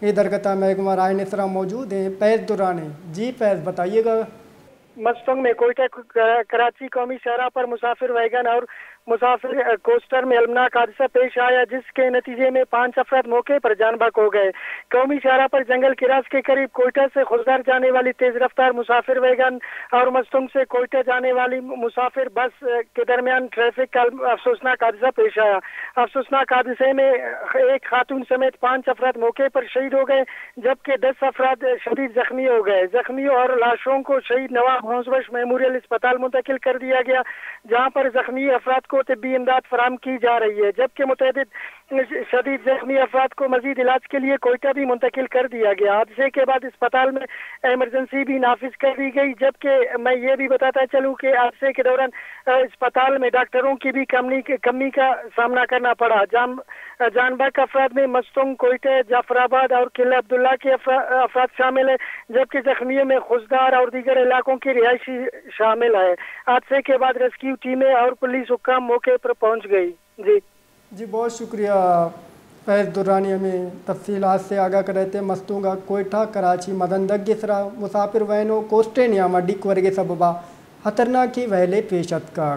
ये दरगता महकमा राय निसरा मौजूद हैं। फैज़ दुरानी, जी फैज़ बताइएगा। मस्तंग में कोयटा कराची कौमी शहरा पर मुसाफिर वैगन और मुसाफिर कोस्टर में अलमनाक हादसा पेश आया, जिसके नतीजे में 5 अफराद मौके पर जान बहक हो गए। कौमी शहरा पर जंगल किरास के करीब कोयटा से खुर्दार जाने वाली तेज रफ्तार मुसाफिर वैगन और मस्तंग से कोयटा जाने वाली मुसाफिर बस के दरमियान ट्रैफिक का अफसोसनाक हादसा पेश आया। अफसोसनाक हादसे में एक खातून समेत 5 अफराद मौके पर शहीद हो गए, जबकि 10 अफराद शदीद जख्मी हो गए। जख्मियों और लाशों को शहीद नवाब हौसबख्श मेमोरियल अस्पताल मुंतकिल कर दिया गया, जहां पर जख्मी अफराद को तिब्बी इमदाद फराम की जा रही है, जबकि मुतअद्दिद शदीद जख्मी अफराद को मजीद इलाज के लिए कोयटा भी मुंतकिल कर दिया गया। हादसे के बाद अस्पताल में इमरजेंसी भी नाफिज कर दी गई, जबकि मैं ये भी बताता चलूँ कि हादसे के दौरान अस्पताल में डॉक्टरों की भी कमी का सामना करना पड़ा। जानबहक अफराद में मस्तंग, कोयटा, जाफराबाद और किला अब्दुल्ला के अफराद शामिल है, जबकि जख्मियों में खुजदार और दीगर इलाकों की रिहायशी शामिल है। हादसे के बाद रेस्क्यू टीमें और पुलिस हुक्काम मौके पर पहुंच गई। जी बहुत शुक्रिया फैज़ दुरानी, हमें तफसीलात से आगाह कर रहे थे। मस्तूंगा कोयटा कराची मदन गिसरा मुसाफिर वैनो कोस्टे नियामा डिक वर्गे सबबा खतरनाक की वहले पेशत का